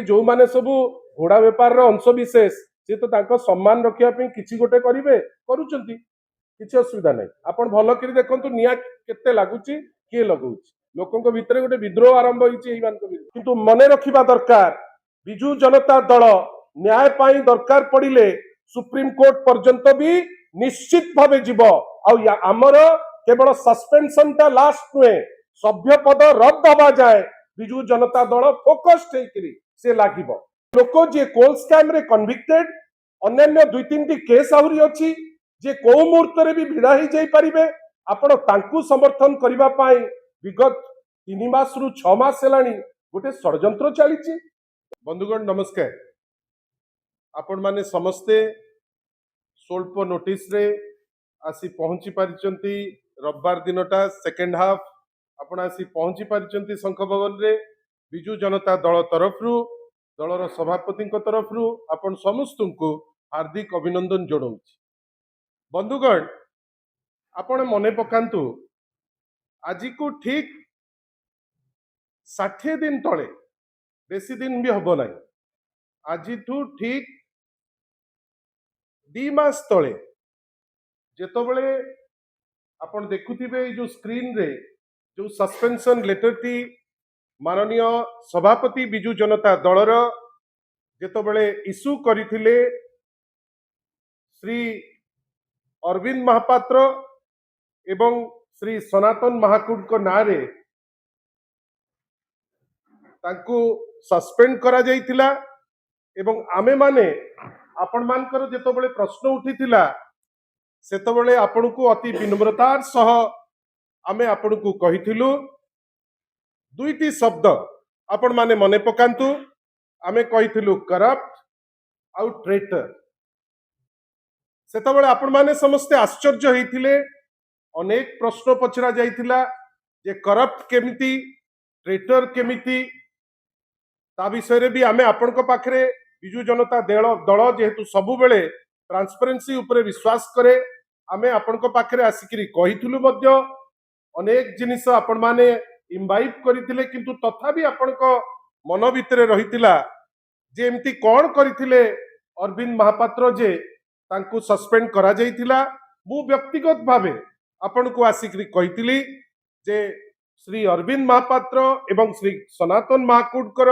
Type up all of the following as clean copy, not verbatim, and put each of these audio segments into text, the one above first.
जो माने सबू घोड़ा बेपार अंश विशेष सी तो सम्मान रखापी किसी गोटे करेंगे करुँच किसी असुविधा नहीं। आपण भल कर देखु निआ केते लगुच किए लगुच लोकों भितर गोटे विद्रोह आरंभ किंतु मन रखा दरकार विजु जनता दल न्याय पाई दरकार पड़िले सुप्रीम कोर्ट पर्यंत भी निश्चित भावे जीव आमर केवल सस्पेंशन टा लास्ट नुहे सभ्य पद रद्द हवा जाए विजु जनता दल फोकस्ड से लागिब। लोक जे कोल स्कैम रे कन्विक्टेड अन्य दुई तीन केस आहरी अच्छी जे को मुहूर्त भी भिड़ा ही जाई परिबे आपण तांकु समर्थन करिबा पाई विगत 3 मास रु 6 मास हेलानी गोटे षडयंत्र चली। बंधुगण नमस्कार। आपण माने समस्ते स्वल्प नोटिस रे आसी पहुंची पारिचंती रविवार दिनटा सेकेंड हाफ आपण आसी पहुंची पारिचंती शंख भवन रे विजु जनता दल तरफरु दलर सभापति तरफरु आपण समस्त को हार्दिक अभिनंदन जणाउछि। बंधुगण आपण मने पकांतु आज को ठीक 60 दिन तले बेसी दिन भी हब ना आज ठीक 2 मास तले जेतबले आपण देखुथिबे जो स्क्रीन रे जो सस्पेंशन लेटर टी माननीय सभापति विजु जनता दलर जेतबले इश्यू करिथिले श्री अरविंद महापात्र एवं श्री सनातन महाकुड को नारे तांको सस्पेंड करा जाइथिला एवं आमे माने आपण मानकर जेतबले प्रश्न उठिथिला सेतबले आपण को अति विनम्रतार सह आमे आपण को कहिथिलु दुईटी शब्द आपण माने मने पकांतु आमे कहिथिलु करप्ट आउ ट्रेटर। सेतबले आपण माने समस्ते आश्चर्य होइथिले अनेक प्रश्न पचरा जाइथिला जे करप्ट केमिति ट्रेटर केमिति ता विषय रे भी आमे आपण को पाखरे विजु जनता दल जेहेतु सबु बेले ट्रांसपेरेंसी उपरे विश्वास करे आमे आपण को पाखरे आसिकरी कहिथिलु मध्य अनेक जिनिस आपण माने इम्बाइब करिथिले किंतु तथापि आपण को मन भितरे रहितिला जे एमती कोन करिथिले अरविंद महापात्र जे तांकु सस्पेंड करा जाइथिला। मु व्यक्तिगत भावे आपण को आसिकरी कहिथिली जे श्री अरविंद महापात्र एवं श्री सनातन महाकुडकर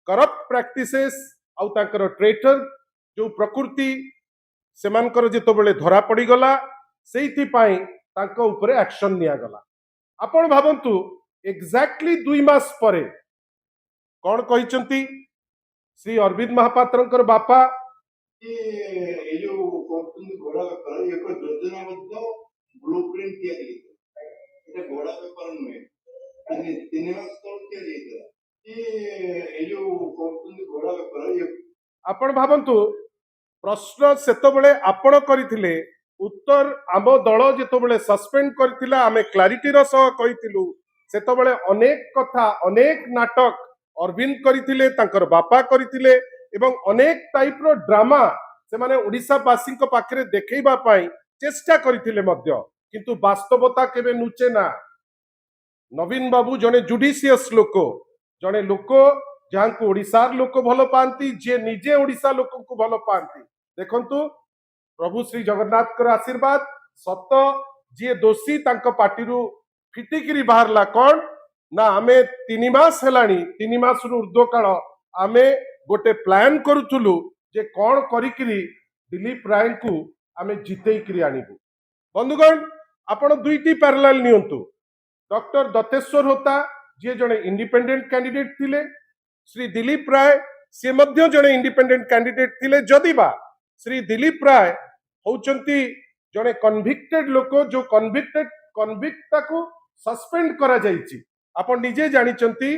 करप्ट प्रैक्टिसेस आउ तांकर ट्रेटर जो प्रकृति सेमानकर जेतबेले धरा पड़ी गला सेइथि पाई तांको ऊपर एक्शन निया गला। आपण भाबंतु एक्जाक्टली 2 मास परे कौन कहिचंती श्री अरविंद महापात्रंकर बापा ये जो कंपनी घोड़ा व्यापार एक योजनाबद्ध ब्लूप्रिंट किया गया এটা ঘোড়া ব্যাপার নয় তিন মাস তল किया जाइଥିଲା ये जो कंपनी घोड़ा व्यापार आपण भाबंतु प्रश्न सेतबेले आपण करिथिले उत्तर आम दल जेतबेले सस्पेंड करथिला आमे क्लारिटी रो सह कहिथिलु सेतबेले अनेक कथा अनेक नाटक अरविंद करथिले तांकर बापा करथिले एवं अनेक टाइप रो ड्रामा से माने ओडिसा वासी को पाखरे देखैबा पाई चेष्टा करथिले मध्य किंतु वास्तवता केबे नुचे ना। नवीन बाबू जने जुडिशियस लोक जने लोक जहां को ओडिसार लोक भलो पांती जे निजे ओडिसा लोक को भलो पांती देखंतु प्रभु श्री जगन्नाथ कर आशीर्वाद सत जे दोषी तांको पार्टी फिटिकी बाहरला कौन ना आमे 3 मास हेलानी 3 मास रु ऊर्ध्व काल आमे गोटे प्लान करूथुलु जे कौन करिकरी दिलीप राय को आमे जितेइकरी आनिबु। बंधुगण आपण दुईटी पैरेलल नियंतु डॉक्टर दत्तेश्वर होता जे जने इंडिपेंडेंट कैंडिडेट थिले श्री दिलीप राय से मध्य जने इंडिपेंडेंट कैंडिडेट थिले जदिबा श्री दिलीप राय होचंती जने कन्विक्टेड लोक जो कन्विक्ट को सस्पेंड करा जाइछि। आपण निजे जानिचंती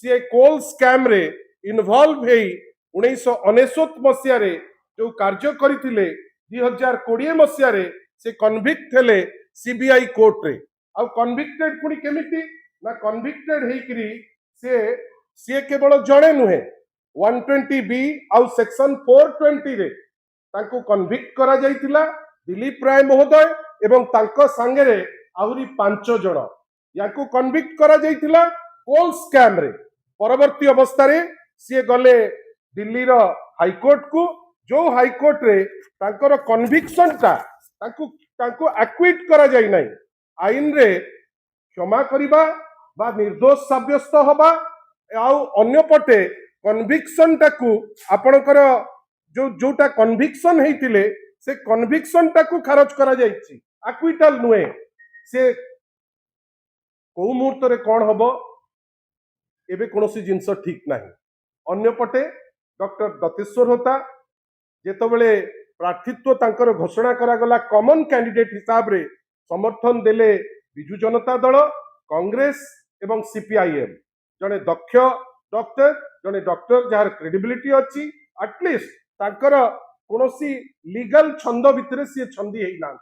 सी कोल स्कैम रे इन्वॉल्व हेई 1999 मसिया रे जो कार्य करथिले 2020 मसिया रे से कन्विक्ट हेले सीबीआई कोर्ट रे आ कन्विक्टेड पुनी केमिति ना कन्विक्टेड हेकरी से केवल जणे नुहे 120 बी आ सेक्शन 420 रे तांको कन्विक्ट करा जाइतिला दिलीप राय महोदय एवं तांको संगे रे आहुरी 5 जण याकू कन्विक्ट करा जाइतिला कोल स्कैम रे। परवर्ती अवस्था रे सी गले दिल्ली रो हाईकोर्ट को, जो हाईकोर्ट रे तांकर कन्विक्शन टा तांको एक्विट करा जाई नाही, आईन रे क्षमा करिबा बा निर्दोष साब्यस्त हबा आउ अन्य पटे कन्विक्शन टाकू आपणकर जो जोटा कन्विक्शन हेतिले से कन्विक्शन टाकू खारज करा जाईछि, एक्विटल नुए से को मुहूर्त रे कोन हबो एबे कोनोसी जिंस ठीक नाही। अन्य पटे डॉक्टर दत्तेश्वर होता जेतबेले प्रार्थित्व तांकर घोषणा करा गला कॉमन कैंडिडेट हिसाब रे समर्थन देले बिजू जनता दल, कांग्रेस एवं सीपीआईएम। जने दक्ष डॉक्टर, जने डॉक्टर जार क्रेडिबिलिटी अछि, एटलिस्ट तांकर कोनोसी लीगल छंद भितरे सी छंदी हेइना।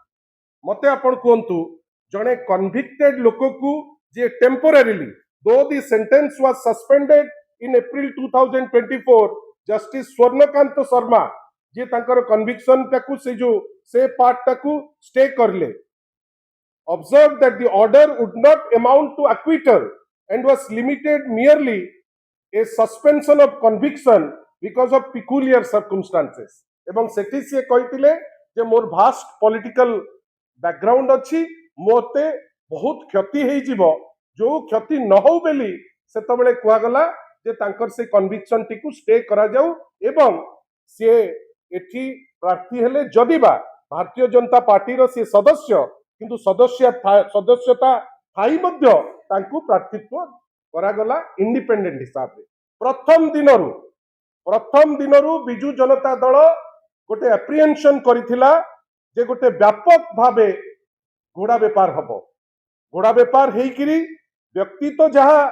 मते आपण कोंतु जने कन्विक्टेड लोक को जे टेम्पोरेरीली दो the sentence was suspended in April 2024, justice Swarnakanta Sharma जे तांकर कन्विक्शन टाकू से पार्ट टाकू स्टे करले, observed that the order would not amount to acquittal and was limited merely a suspension of conviction because of peculiar circumstances। एवं सेठी से कहिथिले जे मोर vast political background अछि, मोते बहुत क्षति हेइ जिवो, जो क्षति न हो बेली सेतबेले कुआ गला जे तांकर से कन्विक्शन टिकू स्टे करा जाऊ एवं से एठी प्रार्थी हेले जदिबा भारतीय जनता पार्टी रो से सदस्य किंतु सदस्यता थाई मध्य तांकू प्रार्थित्व करागला इंडिपेंडेंट हिसाब रे। प्रथम दिनरू बिजू जनता दल गोटे एप्रिहेंशन करिथिला जे गोटे व्यापक भावे घोड़ा बेपार हबो। घोड़ा बेपार हेइकिरी व्यक्ति तो जहा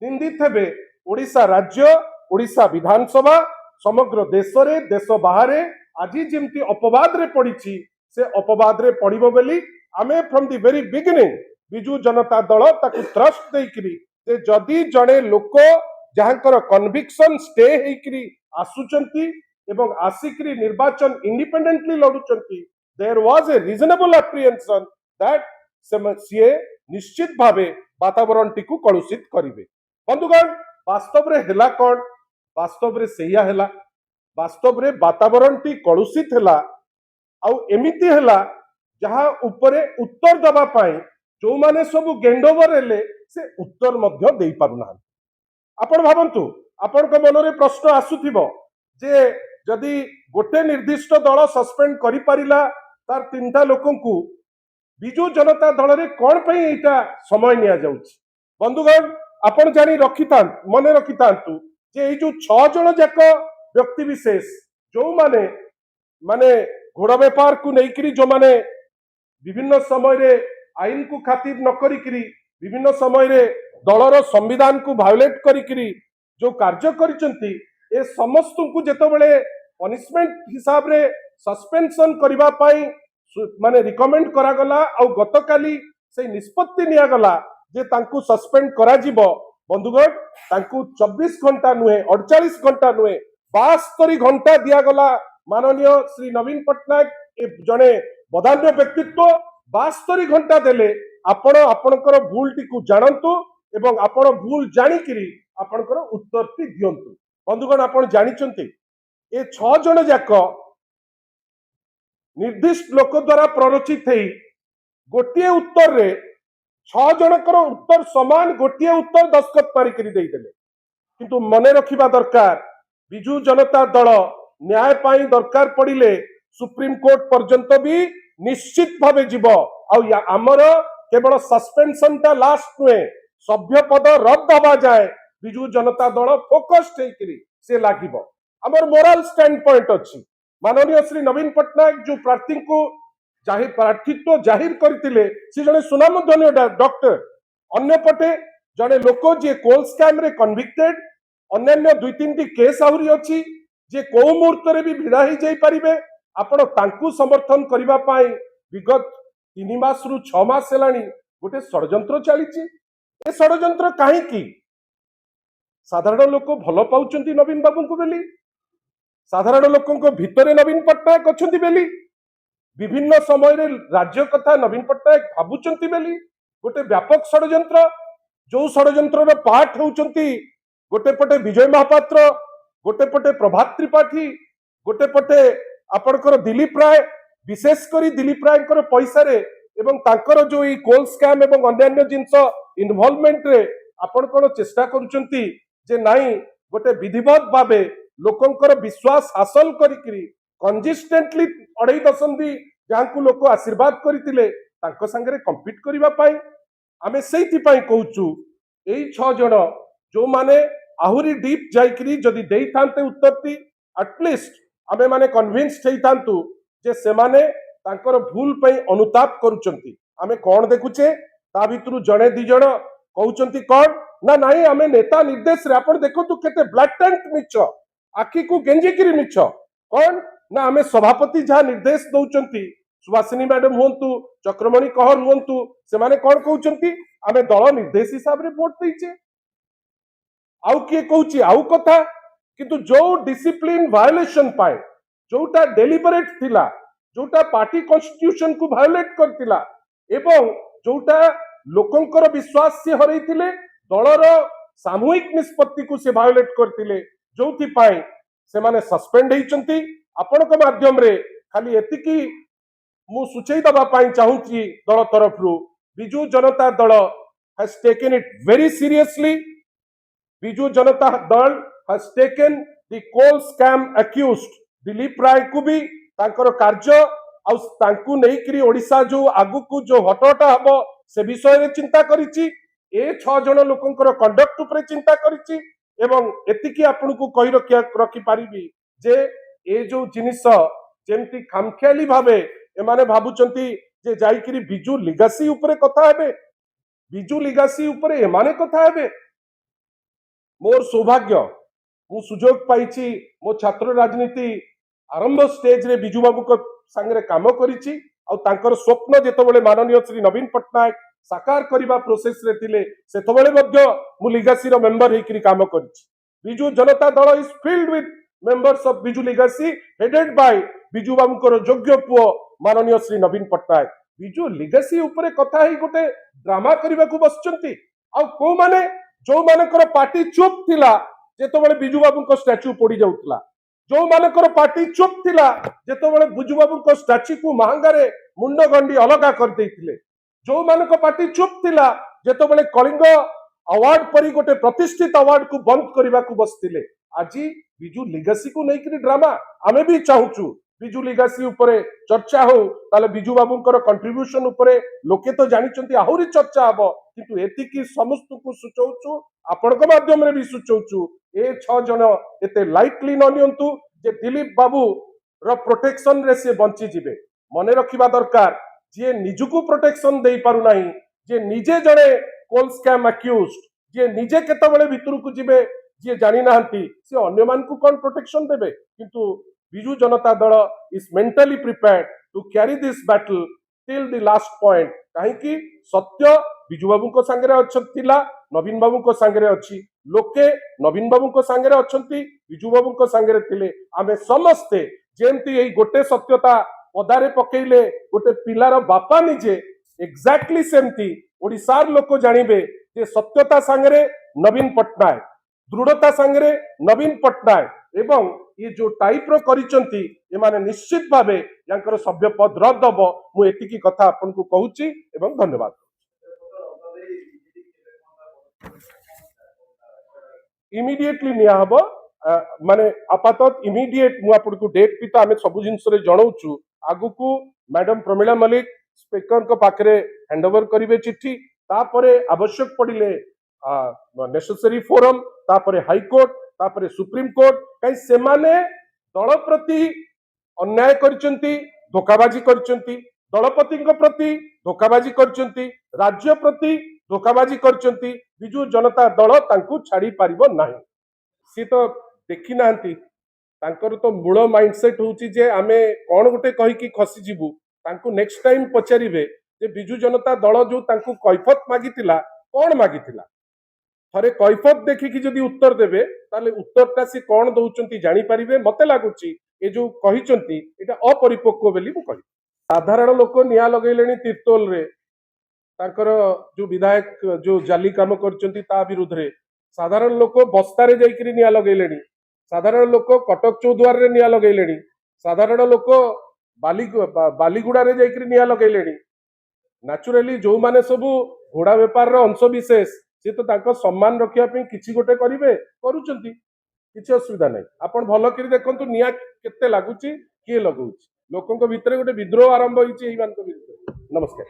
निंदित हेबे ओडिशा राज्य, ओडिशा विधानसभा, समग्र देश रे देश बाहरे आज जेमती अपवाद रे पड़िछि से अपवाद रे पड़िबो बेली आमे from the very beginning Biju Janata दल ताकू ट्रस्ट देइकिरी जे जदी जणे लोक जहांकर कन्विक्शन स्टे हेइकिरी आसुचंती एवं आसिकरी निर्वाचन इंडिपेंडेंटली लड़ुचंती, there was a reasonable apprehension that सीए निश्चित भावे वातावरण टिकू कलुषित करिवे। बंधुगण वास्तव रे हेला कोन, वास्तव रे सेया हेला, वास्तव रे वातावरण टी कलुषित हेला आउ एमिति हेला जहा उपरे उत्तर दबा पाई जो माने सब गेंडोवर हेले से उत्तर मध्य देई पारुना। आपण भाबंतु आपण को मनरे प्रश्न आसुथिबो जे जदि गोटे निर्दिष्ट दल सस्पेंड करि पारिला तार तीनटा लोकंकु बिजू जनता दल रे कोन पई एटा समय निया जाउछि। बंधुगण आपण जानी मने रखितांतु जे ए जो 6 जण जाक व्यक्ति विशेष जो माने घोड़ा बेपार को नेइकरी जो माने विभिन्न समय रे आईन को खातिर न करिकरी विभिन्न समय रे दलर संविधान को वायोलेट करिकरी जो कार्य करिसंती ए समस्त को जेतबेले पनिशमेंट हिसाब रे सस्पेंशन करिबा पाई माने रिकमेंड करा गला और गतकाली से निष्पत्ति निया गला जे तांकू सस्पेंड करा जिवो। बंधुगण तांकू 24 घंटा नुहे 48 घंटा नुहे 72 घंटा दिया गला। माननीय श्री नवीन पट्टनायक जने बदान्य व्यक्तित्व 72 घंटा देले आपण आपणकर भूल टी जानतु एवं आपण भूल जानिकिरी आपणकर उत्तर टी दियंतु। बंधुगण आपण जानिचंती ए 6 जण जाक निर्दिष्ट लोक द्वारा प्ररोचित हेई गोटिए उत्तर रे 6 जनकर उत्तर समान गोटिए उत्तर दस्खत मारिकरी देई देले। किंतु मने रखिबा दरकार बिजू जनता दल न्याय पाई दरकार पड़िले सुप्रीम कोर्ट पर्यंत भी निश्चित भावे जीव आमर केवल सस्पेंशन टा लास्ट नुहे सभ्य पद रद्द हवा जाए बिजू जनता दल फोकस्ड हेकरी से लागिबो। हमर मोरल स्टैंड पॉइंट अछि माननीय श्री नवीन पट्टनायक जो प्रार्थी को प्रार्थित्व जाहिर करथिले से जने सुनामधन्य डॉक्टर, अन्य पटे जने लोक जे कोल स्कैम रे कन्विक्टेड, अन्य 2-3 केस आहुरी अछि जे को मुहूर्त रे भी भिड़ा ही जाई परिबे। आपण तांकू समर्थन करिबा पाई विगत 3 मास रु 6 मास हेलानी गोटे षडयंत्र चलीछि। ए षडयंत्र काहे की साधारण लोक भलो पाउचंती नवीन बाबू को बेली, साधारण लोकों भितरे नवीन पट्टनायक अछंती बेली, विभिन्न समय रे राज्य कथा नवीन पट्टनायक भाबुचंती बेली गोटे व्यापक षडयंत्र जो षडयंत्र पार्ट होउचंती गोटे पटे विजय महापात्र, गोटे पटे प्रभात त्रिपाठी, गोटे पटे आपणकर दिलीप राय, विशेष करी दिलीप राय पैसा रे एवं तांकर जो ई कोल स्कैम एवं अन्य जिनस इन्वॉल्वमेंट रे आपण कोन चेष्टा करूचंती जे नाही गोटे विधिवत भावे लोकंकर विश्वास हासिल करिकरी कंसिस्टेंटली 2.5 दशंधि जहां लोक आशीर्वाद करथिले तांको संगे कंपीट करिवा पाई आमे सेति पाई कहूचु एई 6 जण जो माने आहुरी डीप जाइकरी जदि देई थांते उत्तरती एटलीस्ट आमे माने कन्विंस्ड हेई थांतु जे से माने तांकर भूल पई अनुताप करूचंती आमे कोन देखुचे ता भितरु जणे दि जण कहउचंती कोन ना नाही आमे नेता निर्देश रे आपण देखो केते ब्लैटेंट मिछ आखि को गेंजिकिरी मिछ कोन ना आमे सभापति जहा निर्देश दउचंती सुभाषिनी मैडम हुंतु चक्रमणि कहर हुंतु से माने कोन कहउचंती आमे दल निर्देश हिसाब रे वोट देइचे आउ किए कहउची आउ कथा किंतु जो डिसिप्लिन वायोलेशन पाए जोटा डेलिबरेट थिला जोटा पार्टी कॉन्स्टिट्यूशन को वायोलेट करतिला एवं जोटा लोकंकर विश्वास से हरैथिले दलर सामूहिक निष्पत्ति को से वायोलेट करतिले जोथि पाए से माने सस्पेंड हेइचंती आपनक माध्यम रे खाली एतिकी मु सुचेई दबा पाई चाहूची दल तरफ रु Biju Janata Dal has taken it very seriously Biju Janata Dal has taken the coal scam accused Dilip Ray को भी तांकर कार्य आउ तांकु नेइकरी ओडिसा जो आगु को जो हटहटा हबो से विषय रे चिंता करिछि ए 6 जण लोकंकर कंडक्ट ऊपर चिंता करिछि एवं एतिकी आपन को कहि रखि पारिबी जे ए जो जिनिस जेमती खामखेली भाबे एमाने भाबुचंती जे जाइकरी बिजू लिगासी ऊपर कथा हेबे बिजू लिगासी ऊपर एमाने कथा हेबे मोर सौभाग्य मु सुजोग पाइछि मो छात्र राजनीति आरंभ स्टेज रे बिजू बाबू को संगे काम करिछि आ तांकर स्वप्न जेतबेले माननीय श्री नवीन पटनायक साकार करिबा प्रोसेस रे थिले सेतबेले मध्य मु लिगासी रो मेंबर हेकरी काम करिछि Biju Janata Dal is filled with members of Biju legacy headed by Biju Babu को योग्य पुओ माननीय श्री नवीन पटनायक बिजू लिगासी ऊपर कथा ही गोटे ड्रामा करबा को बसचंती आ को माने जो मानकर पार्टी चुप थिला जेतबेले बिजू बाबू को स्टैच्यू पोड़ी जाउतला जो मानकर पार्टी चुप थिला जेतबेले बिजू बाबू को स्टैच्यू को महंगारे मुंड गंडी अलगा कर देथिले जो मानक पार्टी चुप थिला जेतबेले कलिंग अवार्ड परी गोटे प्रतिष्ठित अवार्ड को बंद करबा को बसथिले आजी बिजू लिगासी को नेकरी ड्रामा आमे भी चाहूचु बिजू लिगासी ऊपर चर्चा हो ताले बिजू बाबूंकर कंट्रीब्यूशन ऊपर लोके तो जानिचंती आहुरी चर्चा हबो किंतु एतिकी समस्त को सुचौचु आपनक माध्यम रे भी सुचौचु ए 6 जण एते लाइटली न नियंतु जे दिलीप बाबू रो प्रोटेक्शन रे से बंची जिवे मने रखिबा दरकार जे निजुको प्रोटेक्शन देई पारु नाही जे निजे जणे कोल स्कैम अक्यूज्ड जे निजे केतबेले भितरु को जिवे जे जानि नाहंती से अन्य मान को कोन प्रोटेक्शन देबे किंतु Biju Janata Dal is mentally prepared to carry this battle till the last point काहे कि सत्य बिजू बाबू को संगे अछतिला नवीन बाबू को संगे अछि लोके नवीन बाबू को संगे अछंती बिजू बाबू को संगे थिले आमे समस्ते जेमती एई गोटे सत्यता पदारे पकेइले गोटे पिलार बापा निजे एग्जैक्टली सेमती ओडिसार लोक जानिबे जे सत्यता संगे नवीन पटनायक दृढ़ता संगे नवीन पटनायक एवं ये जो टाइप रो करिचंती ए माने निश्चित भावे यांकर सभ्य पद रद्द हबो मु एतिकी कथा आपन को कहूची एवं धन्यवाद इमीडिएटली निया हबो माने आपातत इमीडिएट मु आपन को डेट पिता हमें सब जिंस रे जणाउछु आगु को मैडम प्रमिला मलिक स्पीकर को पाखरे हैंडओवर करिवे चिट्ठी तापरे आवश्यक पड़िले नेसेसरी फोरम तापरे हाई कोर्ट तापरे सुप्रीम कोर्ट कहीं से माने दल प्रति अन्याय करचंती धोखाबाजी करचंती दलपति प्रति धोखाबाजी करचंती राज्य प्रति धोखाबाजी करचंती बिजू जनता दल तांकु छाड़ी पारिबो नाही सी तो देखि नांती तांकर तो मूल माइंडसेट होउची जे आमे कोन गुटे कहि कि खसी जिबु तांकु नेक्स्ट टाइम पचारिबे जे बिजू जनता दल जो तांकु कैफत मागितिला कोन मागितिला थरे कैफत देखिकी जदि उत्तर देबे ताले उत्तरटा से कोन दउचंती जानि परिबे मते लागुची ए जो कहिचंती एटा अपरिपक्व बेली मु कहि साधारण लोक निया लगैलेनी तीर्तोल रे तांकर जो विधायक जो जाली काम करचंती ता विरुद्ध रे साधारण लोक बस्तारे जाइकरी निया लगेलेनी, साधारण लोक कटक चौद्वार रे निया लगेलेनी, साधारण लोक बालीगुड़ा रे जाइकरी निया लगेलेनी। न्याचुराली जो माने सबू घोड़ा बेपार रो अंश विशेष से तो तांको सम्मान रखिया पे किछि गोटे करिवे करूचंती, किछि असुविधा नहीं। आपण भल करी देखंतु निया केते लागुची, किए लगौची, लोकंक भितरे गोटे विद्रोह आरंभ होईची एही मानक भितरे। नमस्कार।